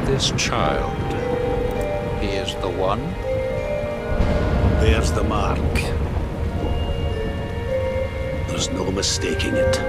This child, he is the one? There's the mark. There's no mistaking it.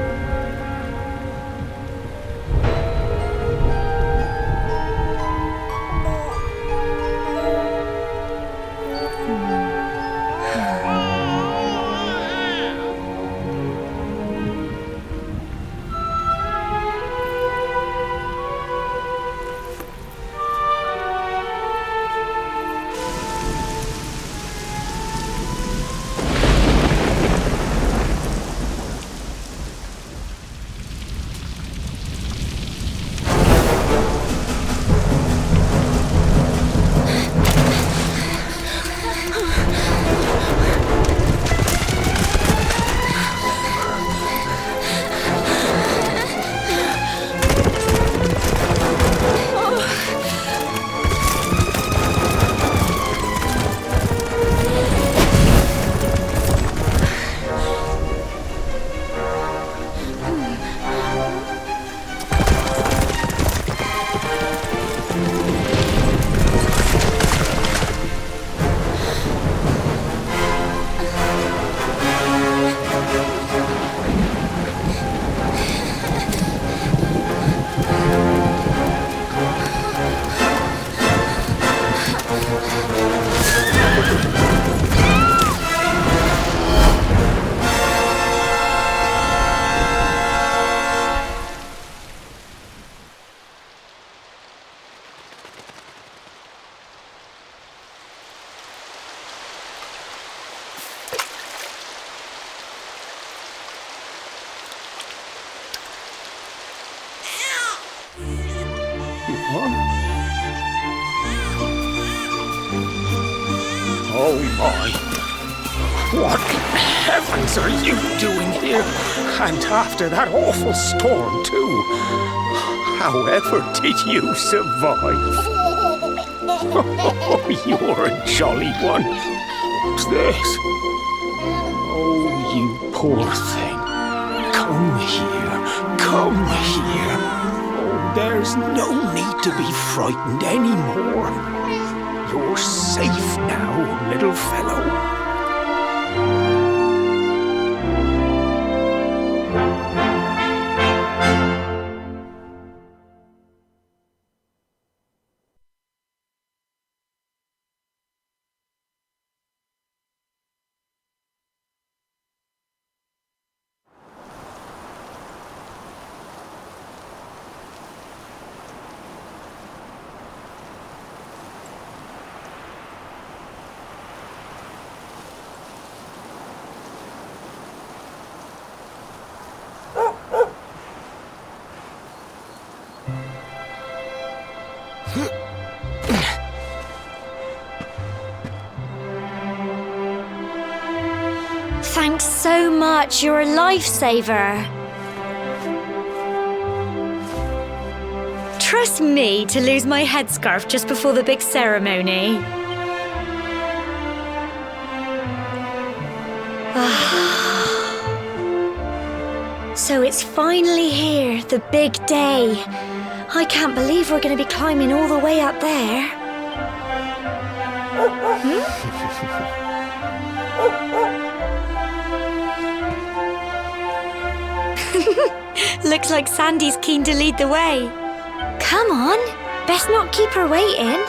Oh my! What in heavens are you doing here? And after that awful storm, too. However did you survive? Oh, you're a jolly one. What's this? Oh, you poor thing. Come here. Come here. Oh, there's no need to be frightened anymore. You're safe now, little fellow. Thanks so much. You're a lifesaver. Trust me to lose my headscarf just before the big ceremony. So it's finally here, the big day. I can't believe we're going to be climbing all the way up there. Looks like Sandy's keen to lead the way. Come on, best not keep her waiting.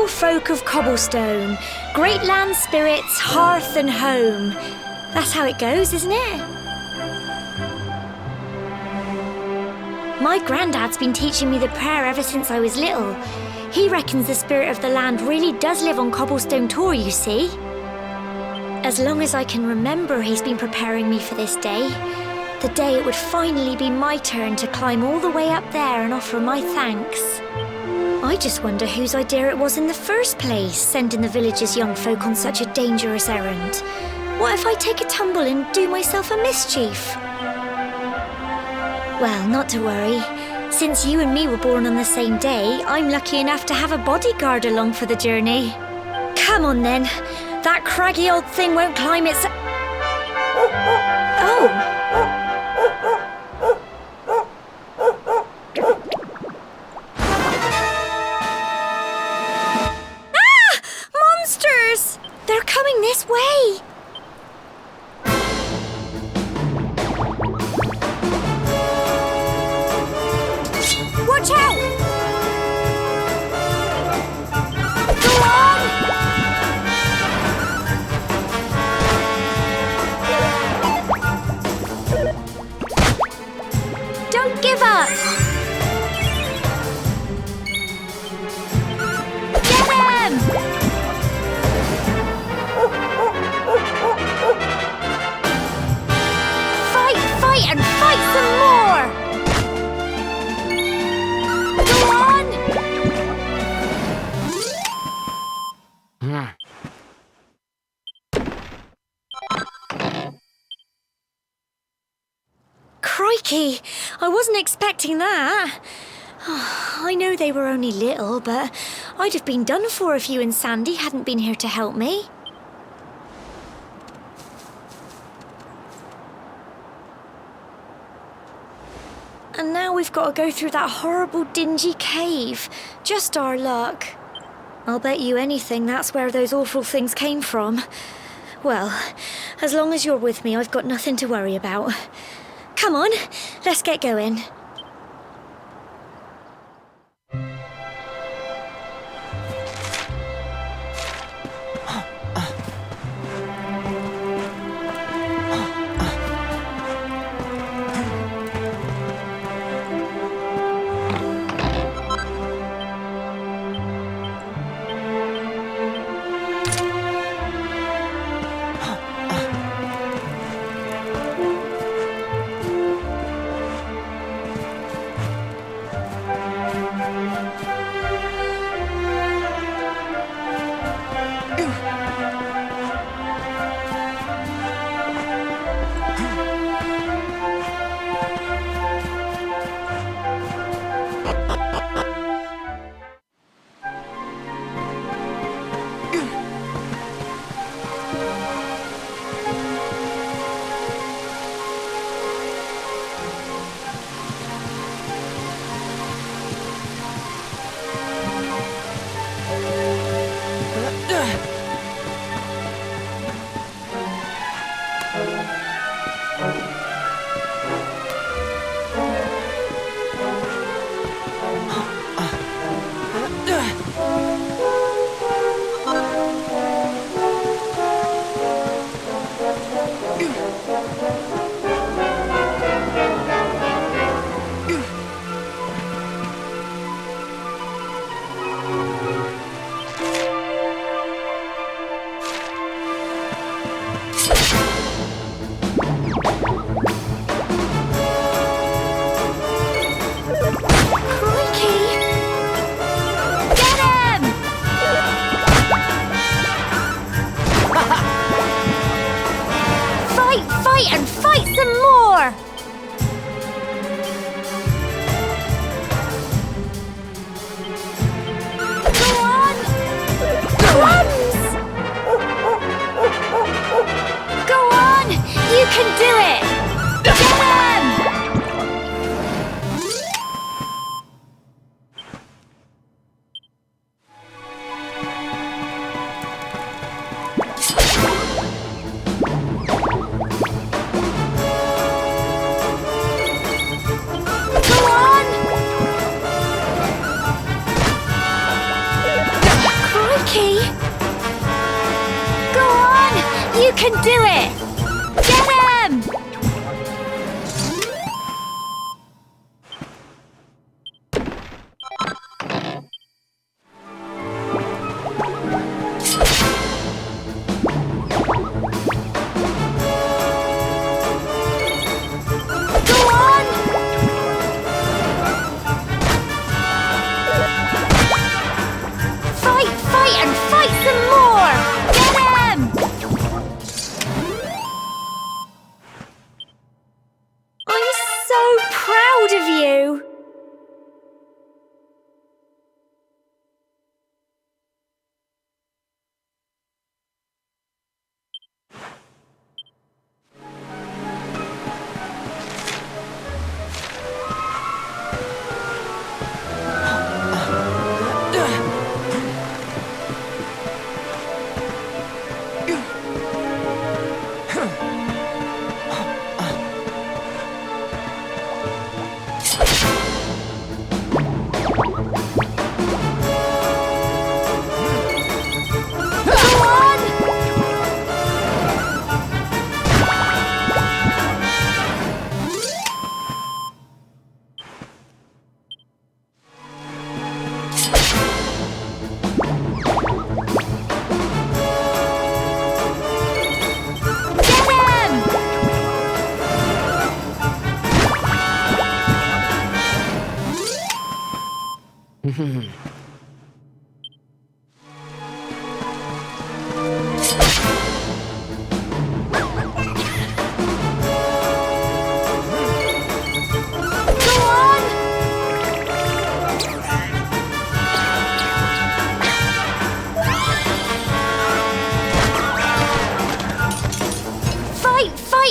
Folk of Cobblestone, great land spirits, hearth and home. That's how it goes, isn't it? My granddad's been teaching me the prayer ever since I was little. He reckons the spirit of the land really does live on Cobblestone Tor, you see. As long as I can remember, he's been preparing me for this day. The day it would finally be my turn to climb all the way up there and offer my thanks. I just wonder whose idea it was in the first place, sending the village's young folk on such a dangerous errand. What if I take a tumble and do myself a mischief? Well, not to worry. Since you and me were born on the same day, I'm lucky enough to have a bodyguard along for the journey. Come on then. That craggy old thing won't climb its... Oh! This way! Watch out! Go on! Don't give up! Get him! Fight and fight some more! Go on! Crikey! I wasn't expecting that. I know they were only little, but I'd have been done for if you and Sandy hadn't been here to help me. And now we've got to go through that horrible, dingy cave. Just our luck. I'll bet you anything that's where those awful things came from. Well, as long as you're with me, I've got nothing to worry about. Come on, let's get going. Fight and fight some more! Go on! Crumbs! Go on! You can do it! Get him! You can do it! Get him! Go on! Fight and fight some more! Get him!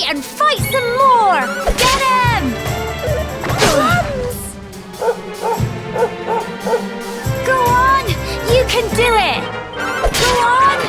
And fight some more! Get him! Crumbs! Go on! You can do it! Go on!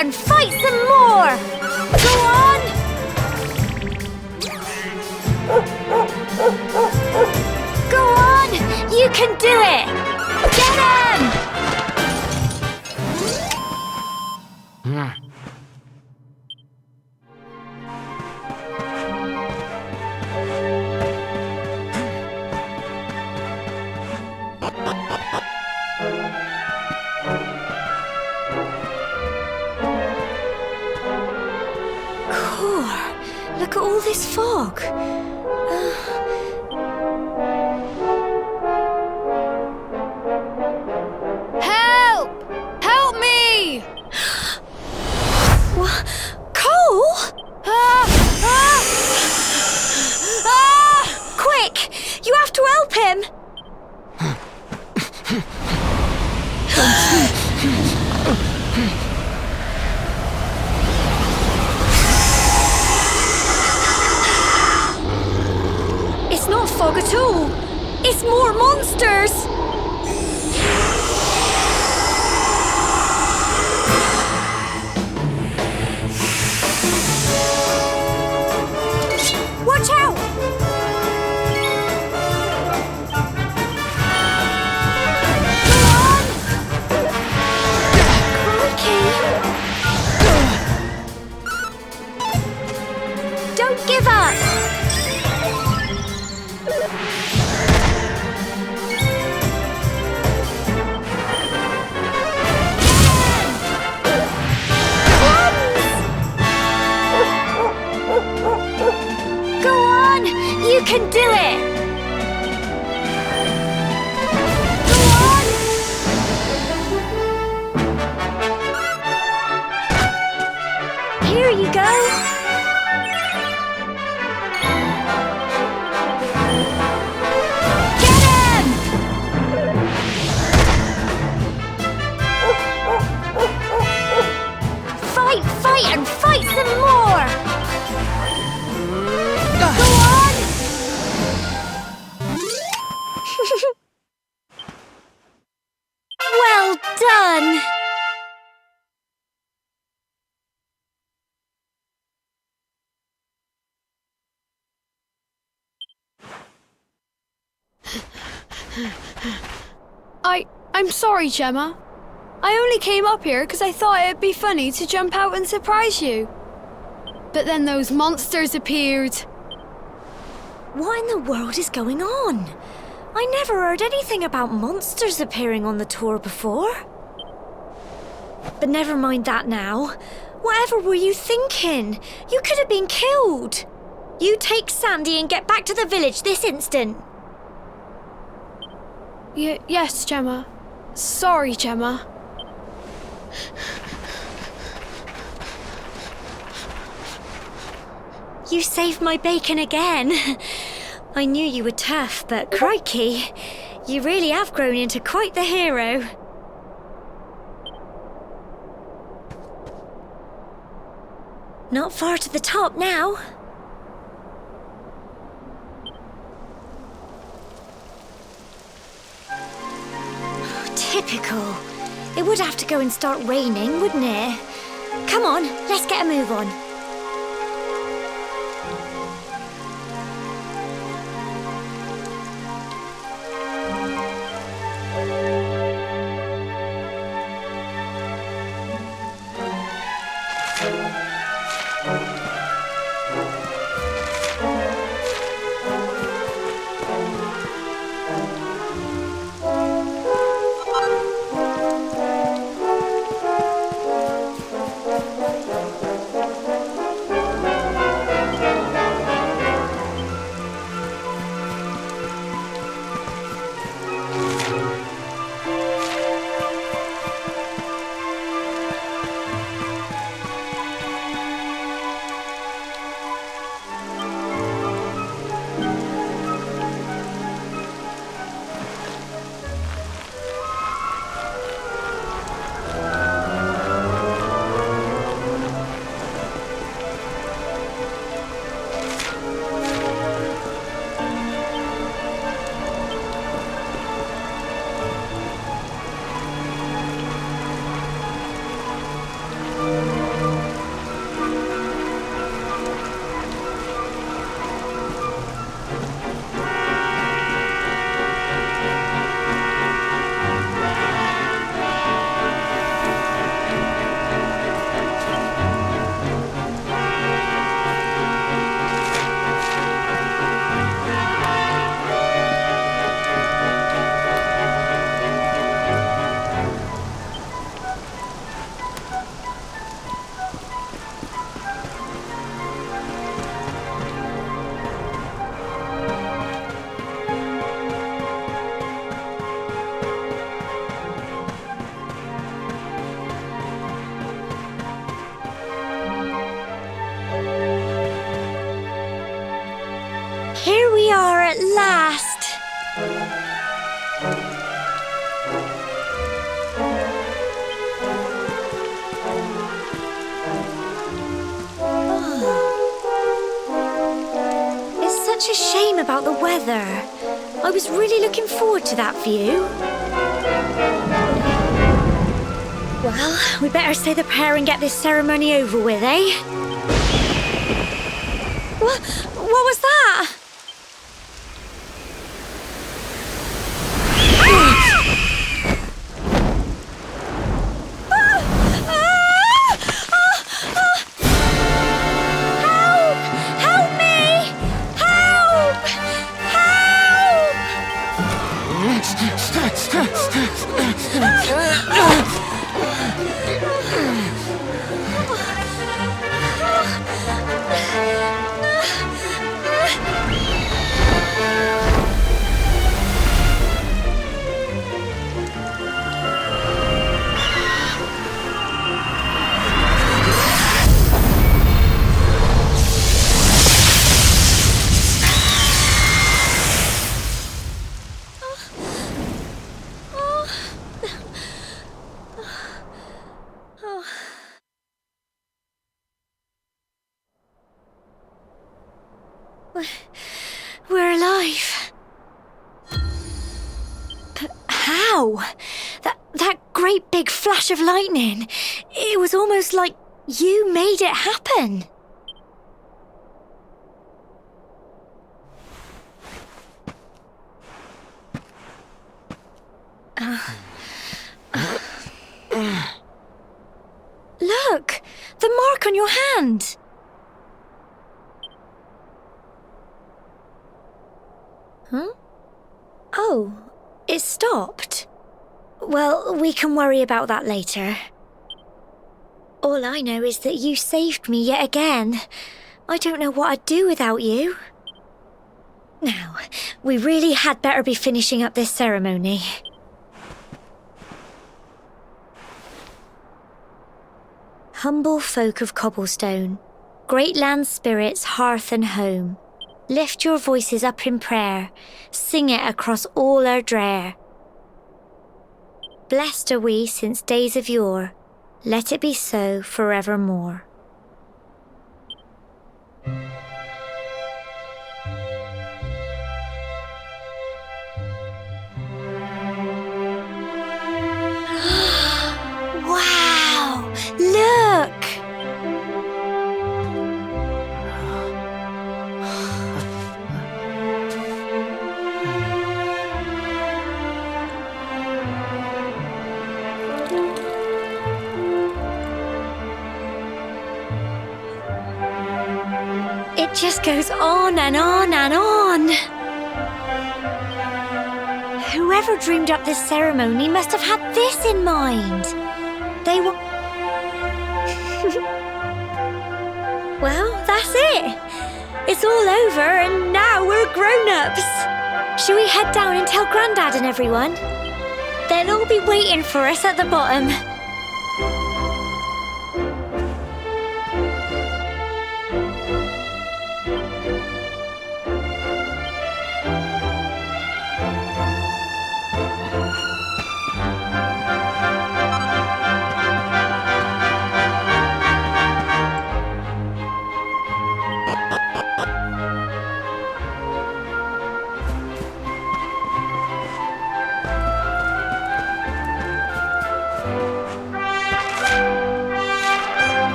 And fight some more! Go on! Go on! You can do it! Get him! Look at all this fog. Help! Help me! What? Cole? Quick! You have to help him! It's not fog at all. It's more monsters. Watch out! Go on! Crikey! Don't give up! You can do it! Go on! Here you go! Get him! Fight, fight, and fight some more! Go on! Well done! I'm sorry, Gemma. I only came up here because I thought it'd be funny to jump out and surprise you. But then those monsters appeared. What in the world is going on? I never heard anything about monsters appearing on the tour before. But never mind that now. Whatever were you thinking? You could have been killed. You take Sandy and get back to the village this instant. Yes, Gemma. Sorry, Gemma. You saved my bacon again. I knew you were tough, but crikey, you really have grown into quite the hero. Not far to the top now. Typical. It would have to go and start raining, wouldn't it? Come on, let's get a move on. Here we are at last. Oh. It's such a shame about the weather. I was really looking forward to that view. Well, we better say the prayer and get this ceremony over with, eh? What was that? We're alive. But how? That great big flash of lightning. It was almost like you made it happen. Look! The mark on your hand! Huh? Oh, it stopped. Well, we can worry about that later. All I know is that you saved me yet again. I don't know what I'd do without you. Now, we really had better be finishing up this ceremony. Humble folk of Cobblestone, Great land spirits, hearth and home, lift your voices up in prayer, sing it across all our drear. Blessed are we since days of yore, let it be so forevermore. Wow! Look! It just goes on and on and on. Whoever dreamed up this ceremony must have had this in mind. They were... Well, that's it. It's all over and now we're grown-ups. Shall we head down and tell Grandad and everyone? They'll all be waiting for us at the bottom.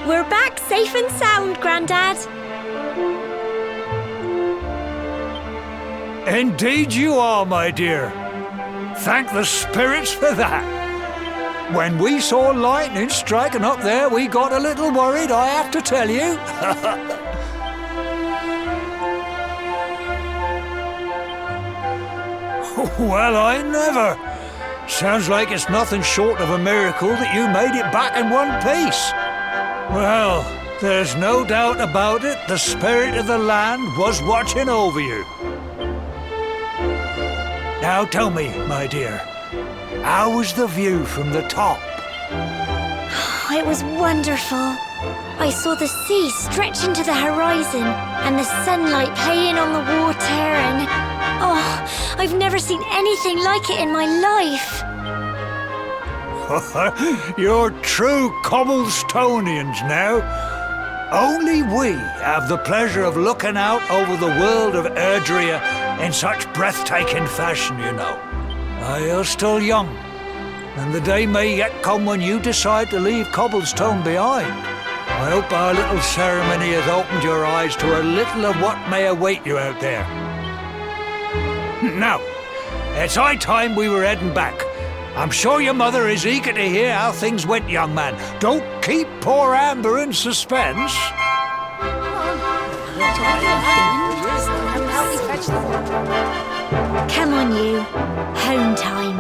We're back safe and sound, Grandad. Indeed you are, my dear. Thank the spirits for that. When we saw lightning striking up there, we got a little worried, I have to tell you. Well, I never. Sounds like it's nothing short of a miracle that you made it back in one piece. Well, there's no doubt about it, the spirit of the land was watching over you. Now tell me, my dear, how was the view from the top? It was wonderful. I saw the sea stretch into the horizon and the sunlight playing on the water and... Oh, I've never seen anything like it in my life. You're true Cobblestonians now. Only we have the pleasure of looking out over the world of Erdrea in such breathtaking fashion, you know. You're still young, and the day may yet come when you decide to leave Cobblestone behind. I hope our little ceremony has opened your eyes to a little of what may await you out there. Now, it's high time we were heading back. I'm sure your mother is eager to hear how things went, young man. Don't keep poor Amber in suspense. Come on, you. Home time.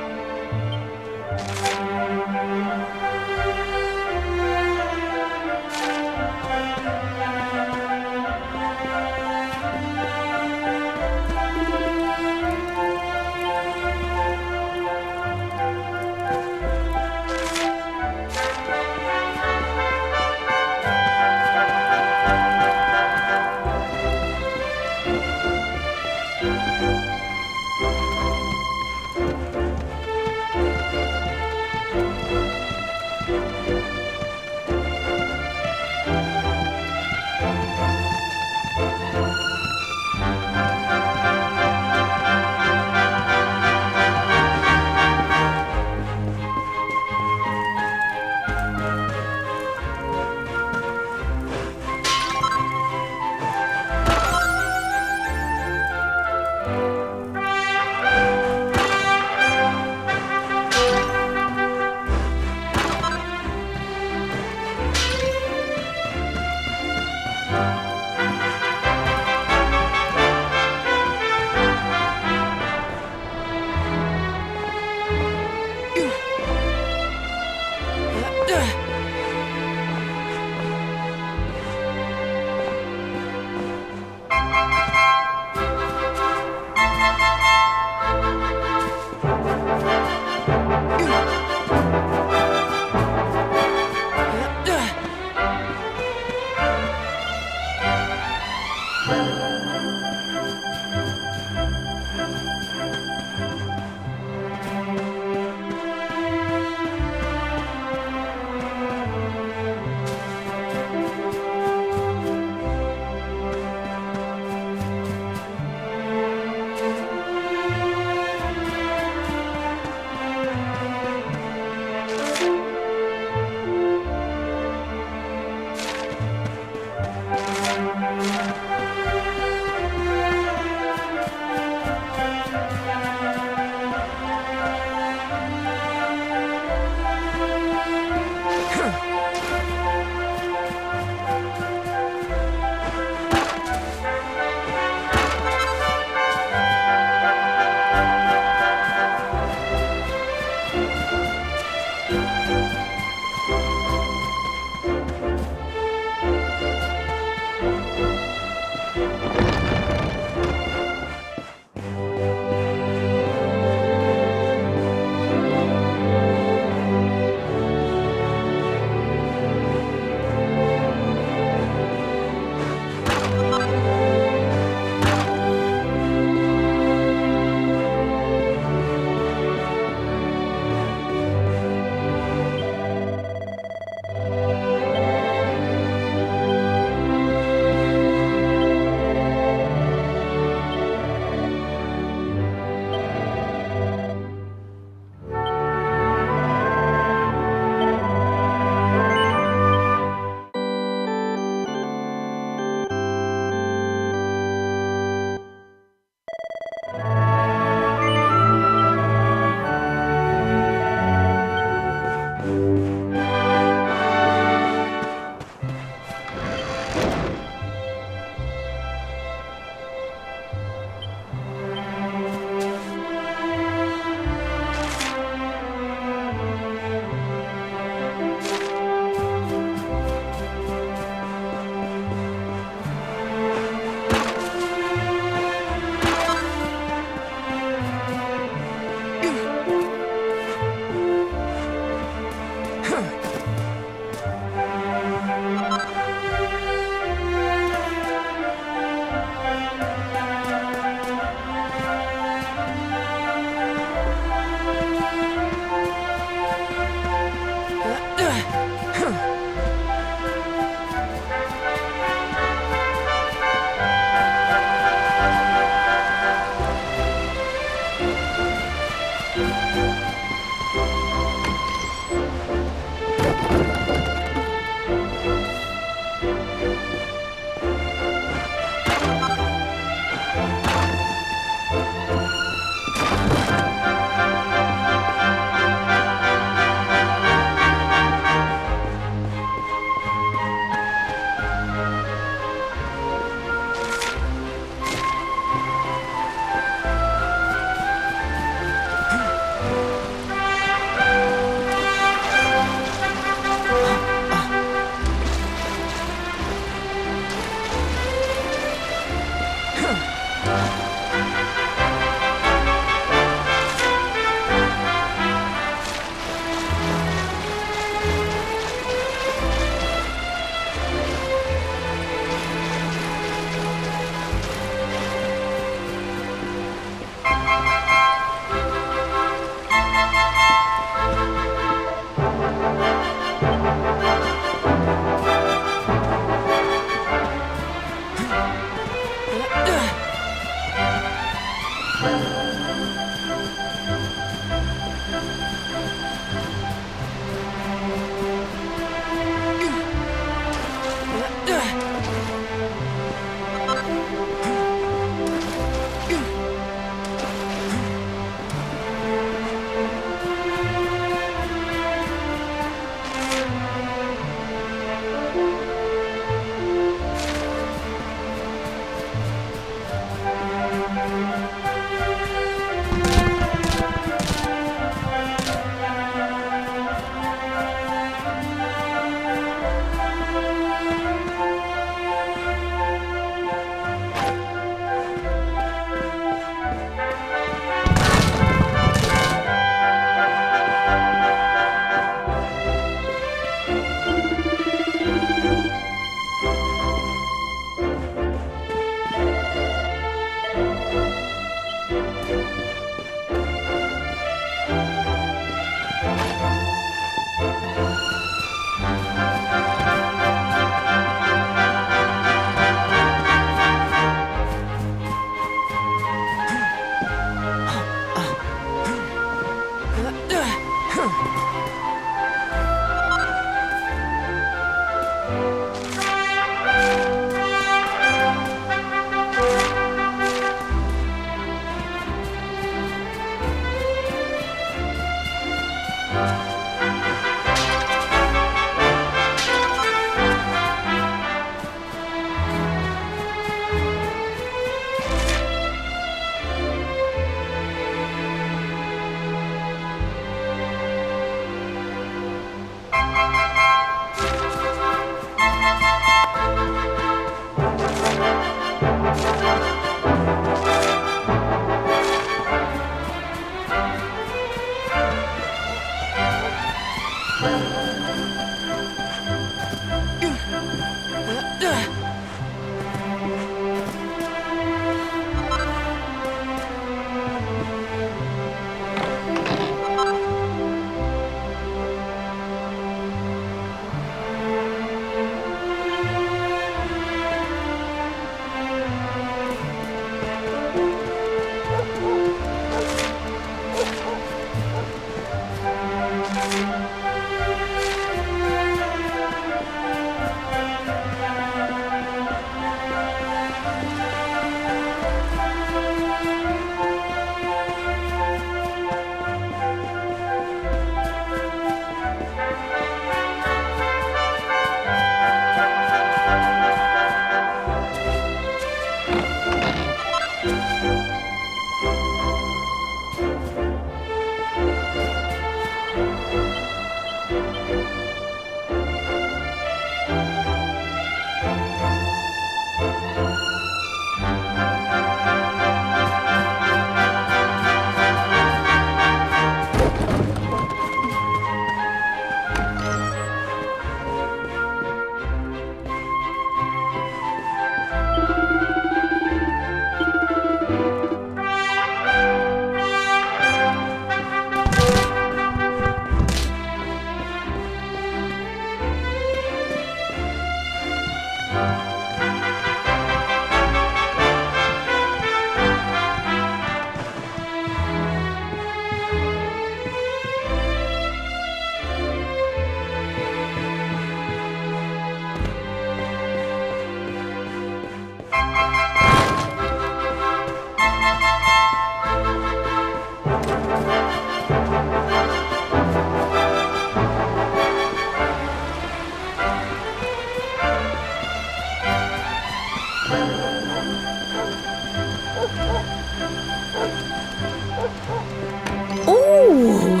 Oh!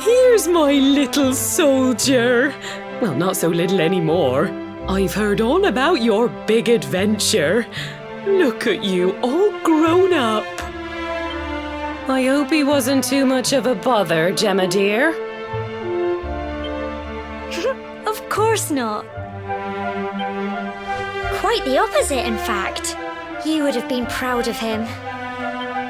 Here's my little soldier. Well, not so little anymore. I've heard all about your big adventure. Look at you, all grown up. I hope he wasn't too much of a bother, Gemma dear. Of course not. Quite the opposite, in fact. You would have been proud of him.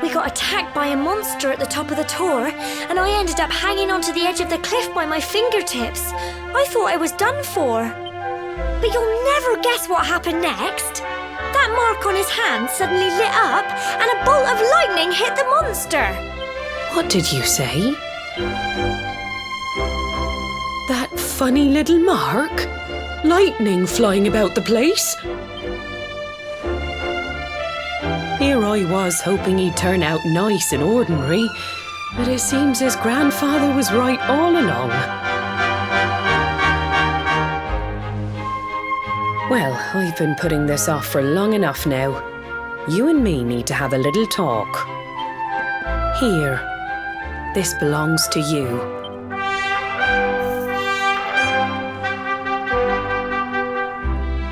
We got attacked by a monster at the top of the tor, and I ended up hanging onto the edge of the cliff by my fingertips. I thought I was done for. But you'll never guess what happened next. That mark on his hand suddenly lit up, and a bolt of lightning hit the monster. What did you say? That funny little mark? Lightning flying about the place? Here I was hoping he'd turn out nice and ordinary, but it seems his grandfather was right all along. Well, I've been putting this off for long enough now. You and me need to have a little talk. Here, this belongs to you.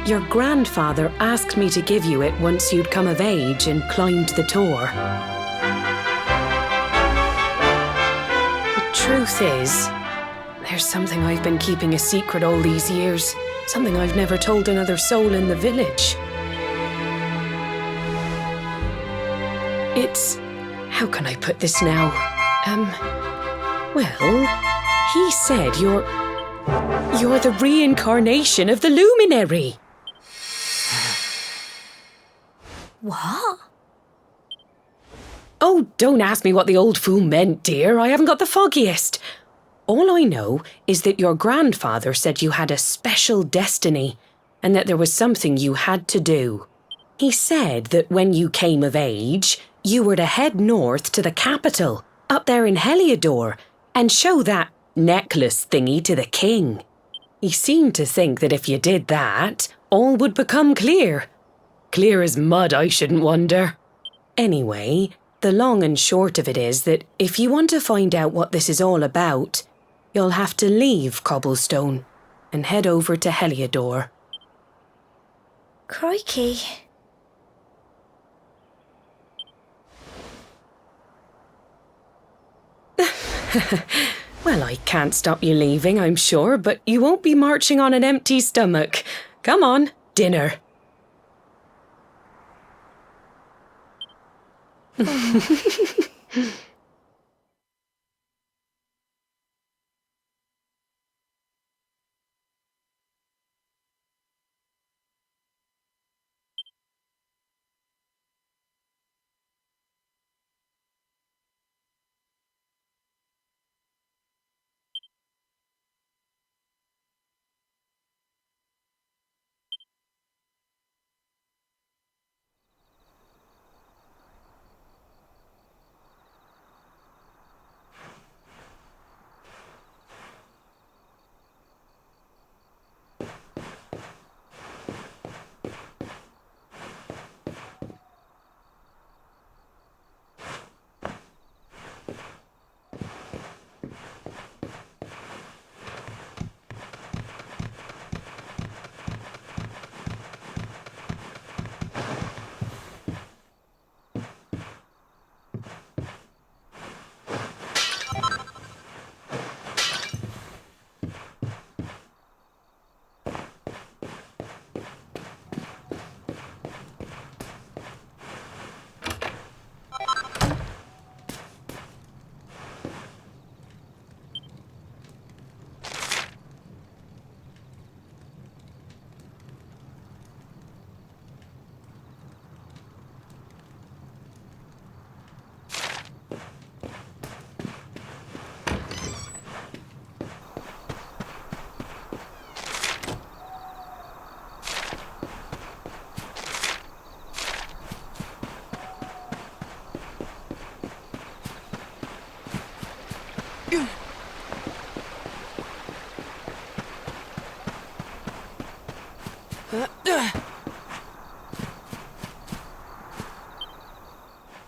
Your grandfather asked me to give you it once you'd come of age and climbed the tor. The truth is, there's something I've been keeping a secret all these years. Something I've never told another soul in the village. It's... how can I put this now? Well, he said you're the reincarnation of the luminary. What? Oh, don't ask me what the old fool meant, dear. I haven't got the foggiest. All I know is that your grandfather said you had a special destiny and that there was something you had to do. He said that when you came of age, you were to head north to the capital, up there in Heliodor, and show that necklace thingy to the king. He seemed to think that if you did that, all would become clear. Clear as mud, I shouldn't wonder. Anyway, the long and short of it is that if you want to find out what this is all about, you'll have to leave Cobblestone and head over to Heliodor. Crikey. Well, I can't stop you leaving, I'm sure, but you won't be marching on an empty stomach. Come on, dinner.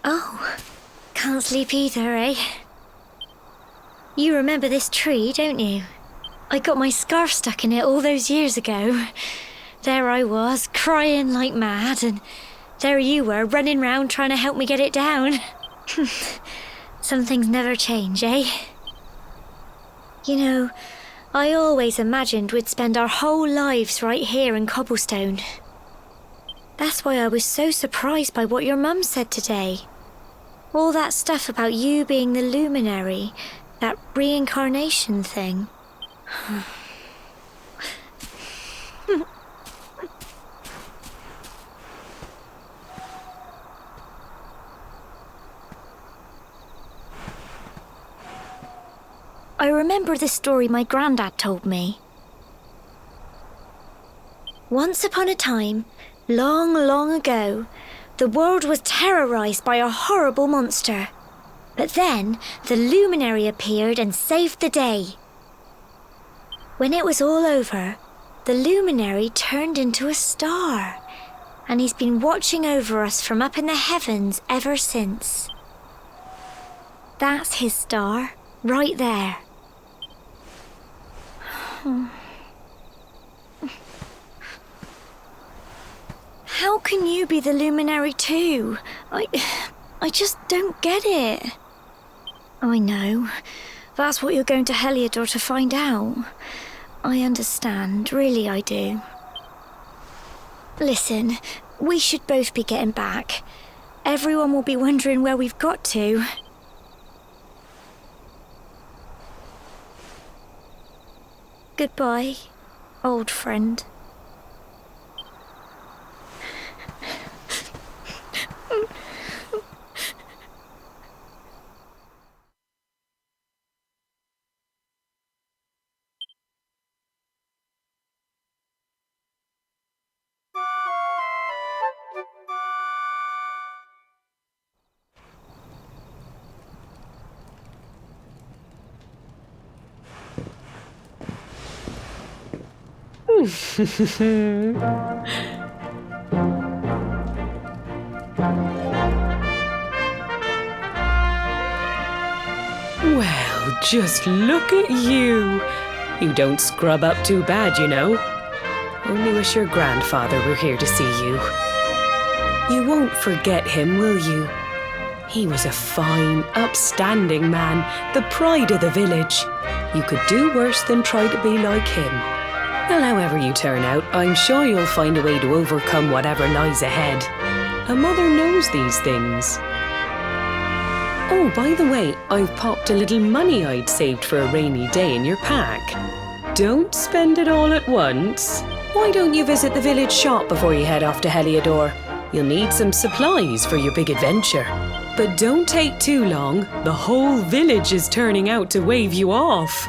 Oh, can't sleep either, eh? You remember this tree, don't you? I got my scarf stuck in it all those years ago. There I was, crying like mad, and there you were, running round trying to help me get it down. Some things never change, eh? You know, I always imagined we'd spend our whole lives right here in Cobblestone. That's why I was so surprised by what your mum said today. All that stuff about you being the luminary, that reincarnation thing. I remember the story my granddad told me. Once upon a time, long, long ago, the world was terrorized by a horrible monster. But then, the luminary appeared and saved the day. When it was all over, the luminary turned into a star, and he's been watching over us from up in the heavens ever since. That's his star, right there. How can you be the luminary too? I just don't get it. I know. That's what you're going to Heliodor to find out. I understand, really I do. Listen, we should both be getting back. Everyone will be wondering where we've got to. Goodbye, old friend. Well, just look at you. You don't scrub up too bad, you know. Only wish your grandfather were here to see you. You won't forget him, will you? He was a fine, upstanding man, the pride of the village. You could do worse than try to be like him. Well, however you turn out, I'm sure you'll find a way to overcome whatever lies ahead. A mother knows these things. Oh, by the way, I've popped a little money I'd saved for a rainy day in your pack. Don't spend it all at once. Why don't you visit the village shop before you head off to Heliodor? You'll need some supplies for your big adventure. But don't take too long. The whole village is turning out to wave you off.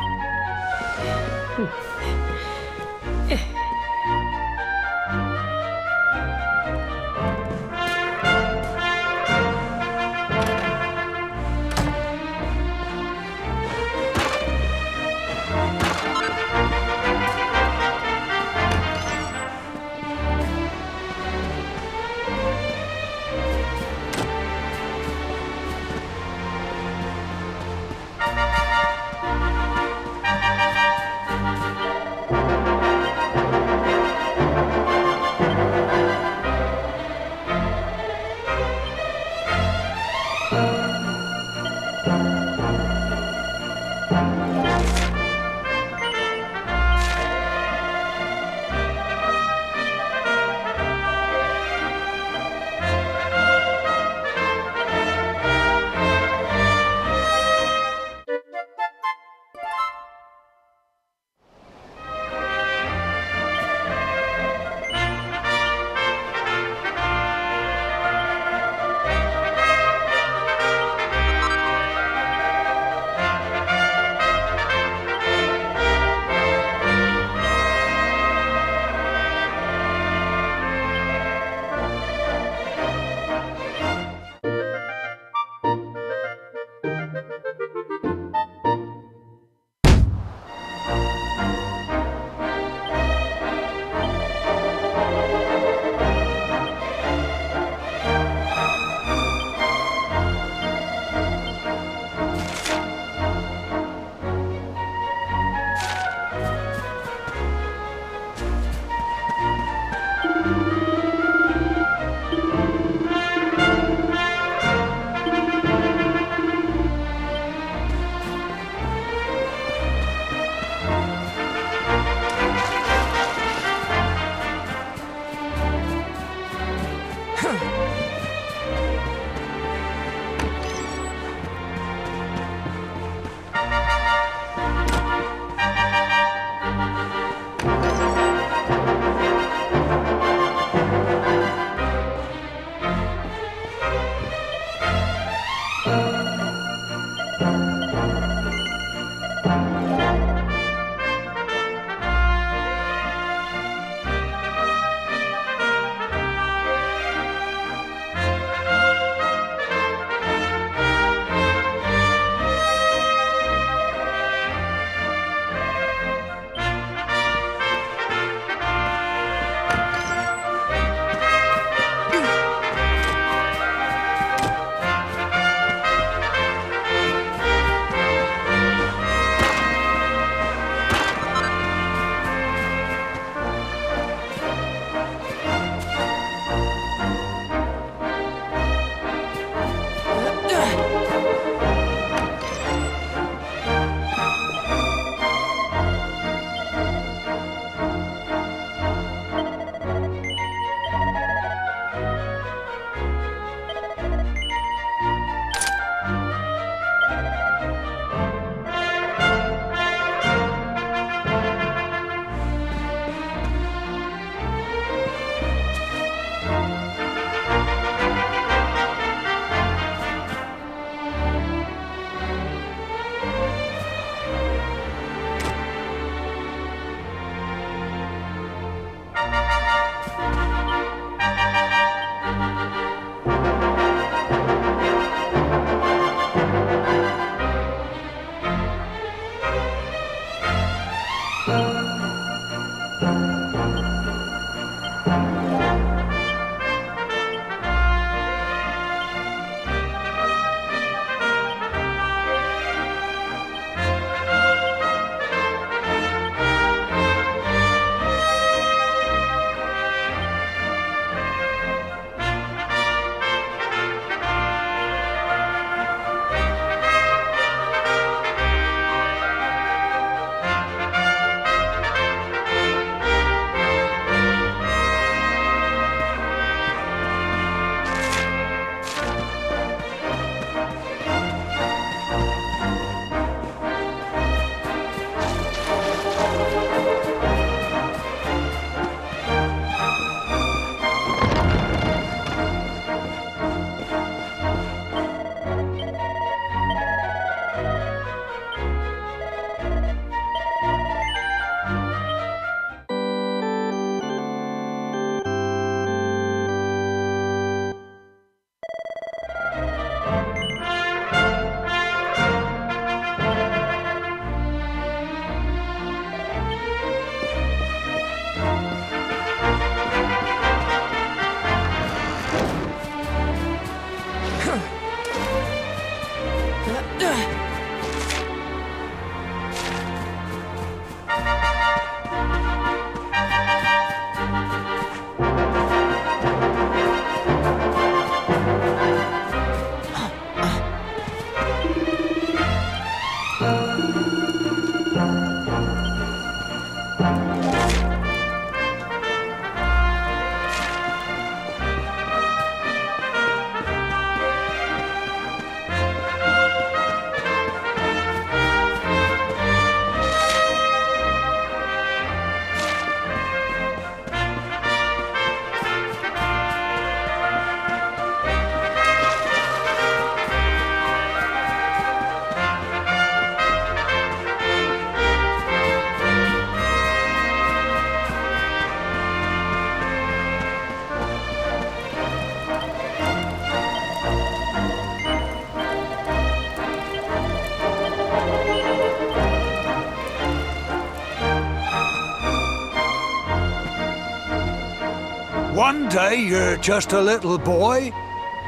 One day you're just a little boy,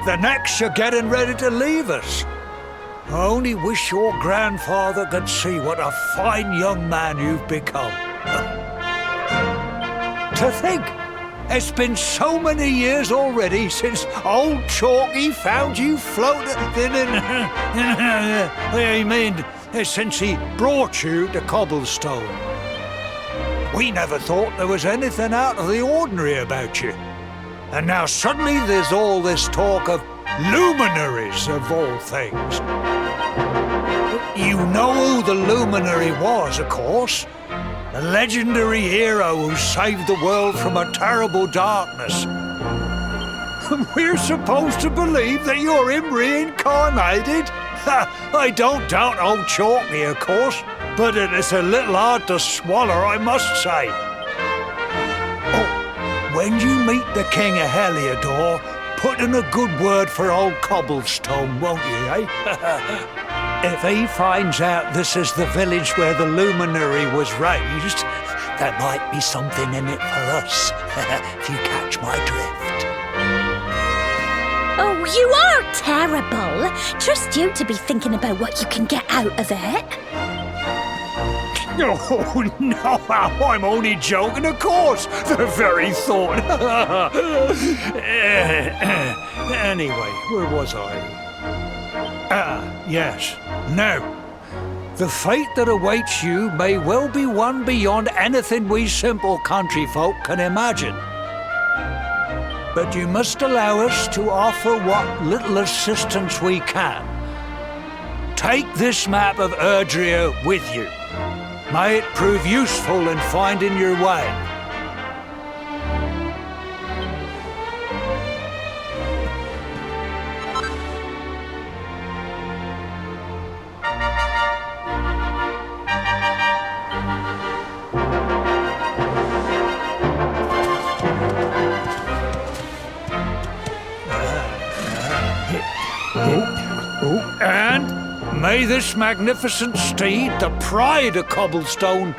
the next you're getting ready to leave us. I only wish your grandfather could see what a fine young man you've become. To think, it's been so many years already since old Chalky found you floating since he brought you to Cobblestone. We never thought there was anything out of the ordinary about you. And now suddenly there's all this talk of luminaries of all things. You know who the luminary was, of course. The legendary hero who saved the world from a terrible darkness. We're supposed to believe that you're him reincarnated? I don't doubt old Chalky, of course, but it's a little hard to swallow, I must say. Oh, when you meet the King of Heliodor, put in a good word for old Cobblestone, won't you, eh? If he finds out this is the village where the luminary was raised, there might be something in it for us, if you catch my drift. Oh, you are terrible. Trust you to be thinking about what you can get out of it. Oh, no, I'm only joking, of course. The very thought. Anyway, where was I? Yes. Now, the fate that awaits you may well be one beyond anything we simple country folk can imagine. But you must allow us to offer what little assistance we can. Take this map of Erdrea with you. May it prove useful in finding your way. And may this magnificent steed, the pride of Cobblestone,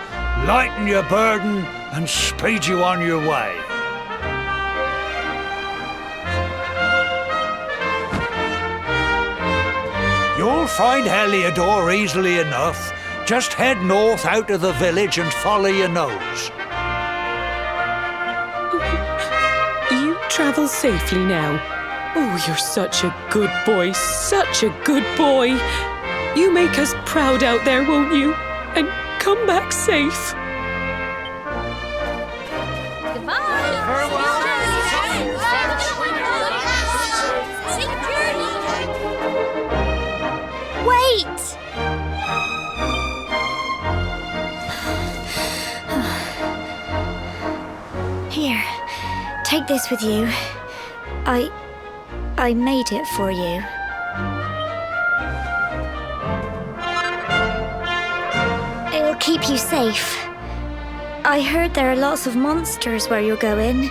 lighten your burden and speed you on your way. You'll find Heliodor easily enough. Just head north out of the village and follow your nose. You travel safely now. Oh, you're such a good boy, such a good boy. You make us proud out there, won't you? And come back safe. Goodbye. Wait! Here, take this with you. I made it for you. It'll keep you safe. I heard there are lots of monsters where you're going.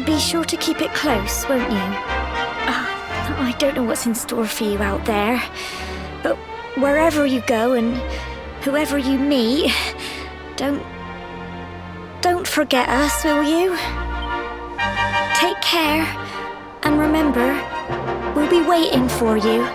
Be sure to keep it close, won't you? I don't know what's in store for you out there, but wherever you go and whoever you meet, don't forget us, will you? Take care, and remember, we'll be waiting for you.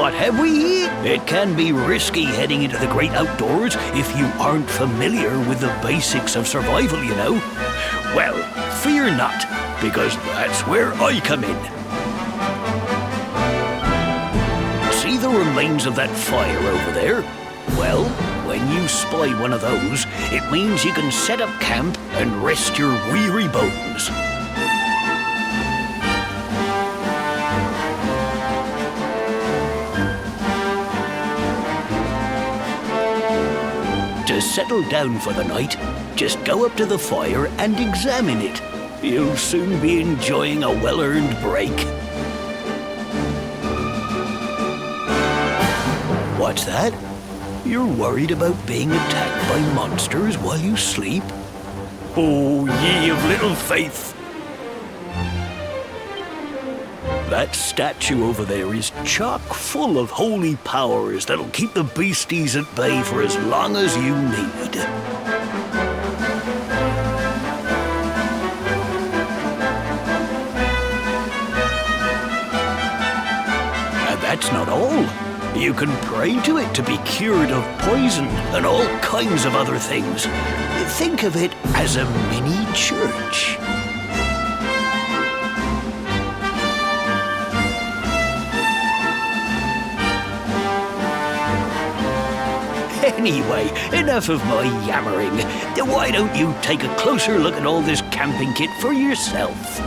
What have we here? It can be risky heading into the great outdoors if you aren't familiar with the basics of survival, you know. Well, fear not, because that's where I come in. See the remains of that fire over there? Well, when you spy one of those, it means you can set up camp and rest your weary bones. To settle down for the night, just go up to the fire and examine it. You'll soon be enjoying a well-earned break. What's that? You're worried about being attacked by monsters while you sleep? Oh, ye of little faith! That statue over there is chock full of holy powers that'll keep the beasties at bay for as long as you need. And that's not all. You can pray to it to be cured of poison and all kinds of other things. Think of it as a mini church. Anyway, enough of my yammering. Why don't you take a closer look at all this camping kit for yourself?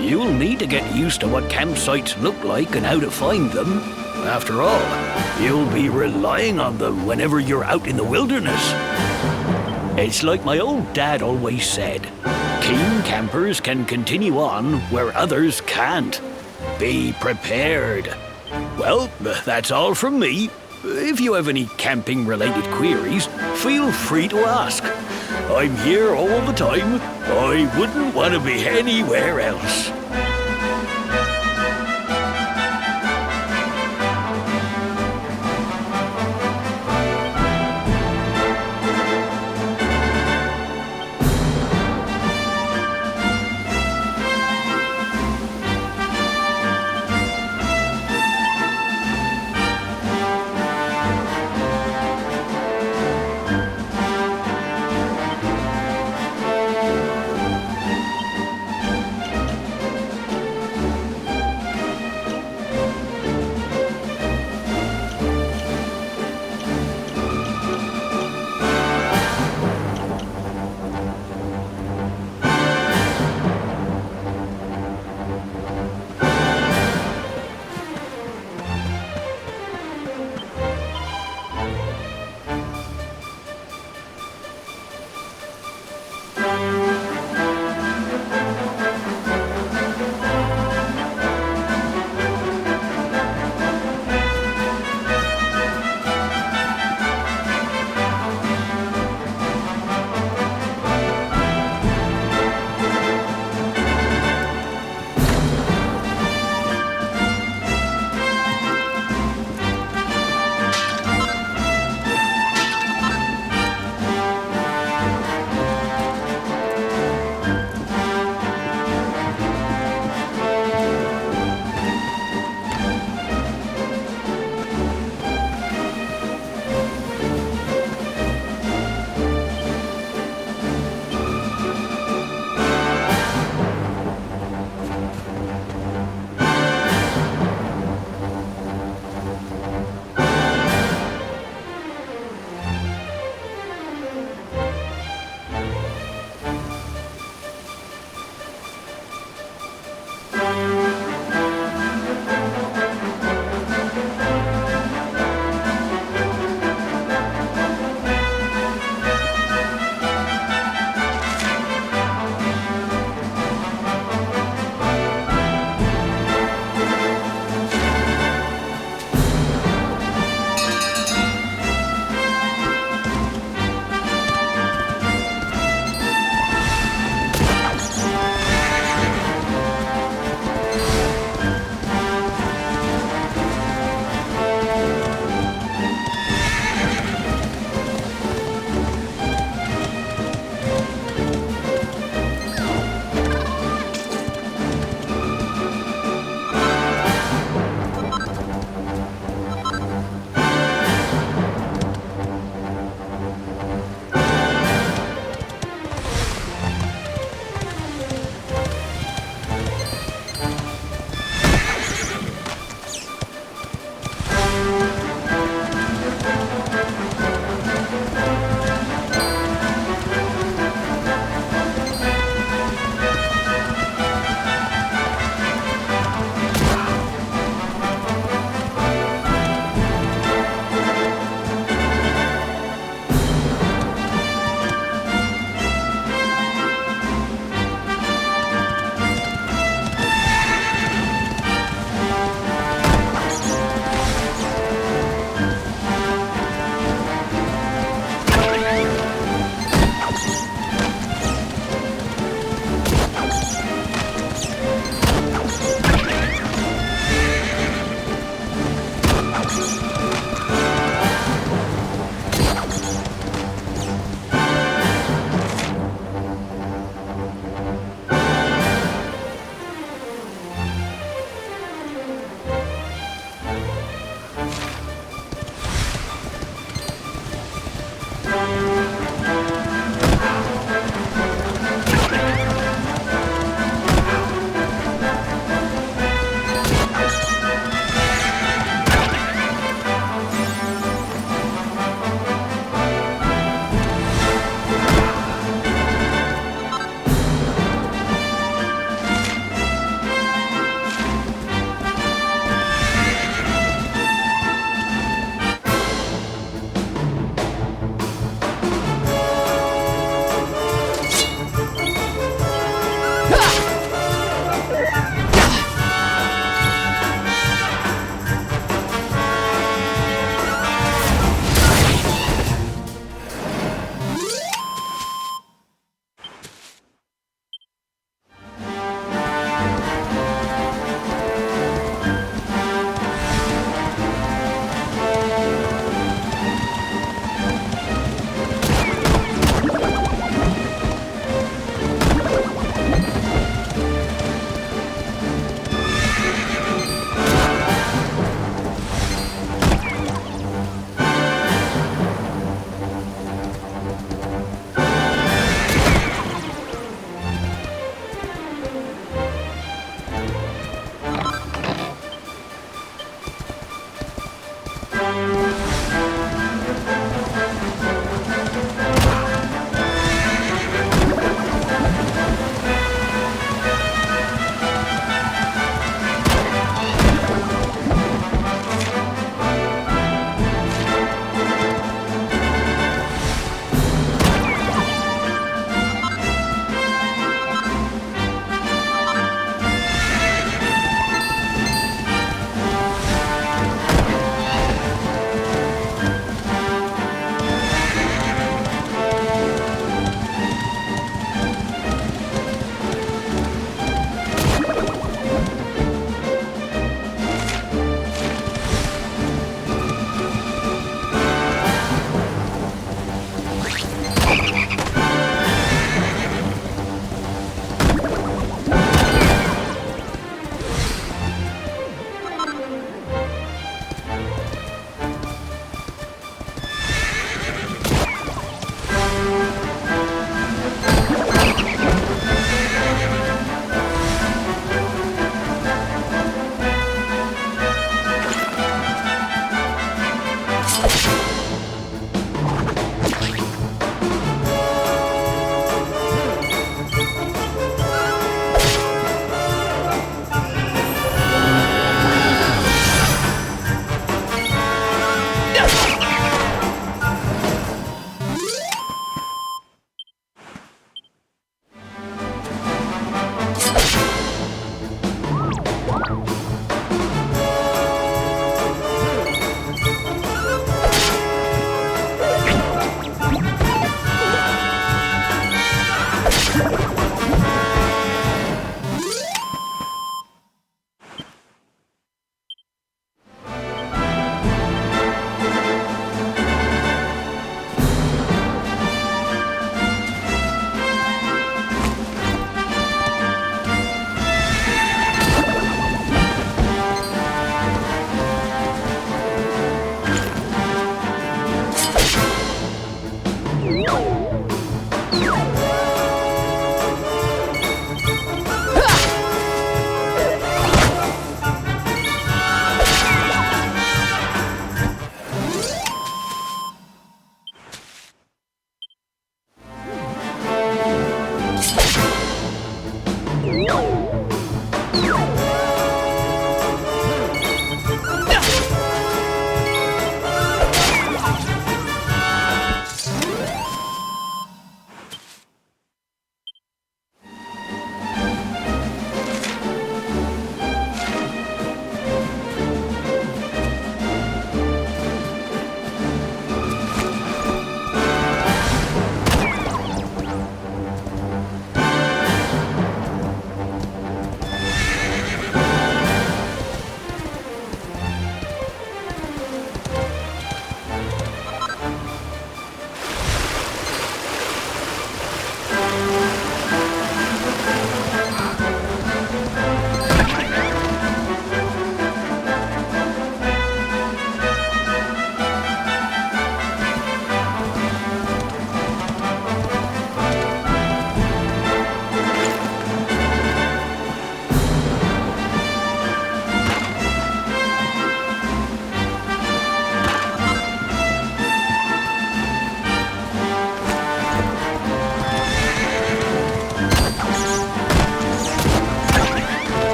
You'll need to get used to what campsites look like and how to find them. After all, you'll be relying on them whenever you're out in the wilderness. It's like my old dad always said, keen campers can continue on where others can't. Be prepared. Well, that's all from me. If you have any camping-related queries, feel free to ask. I'm here all the time. I wouldn't want to be anywhere else.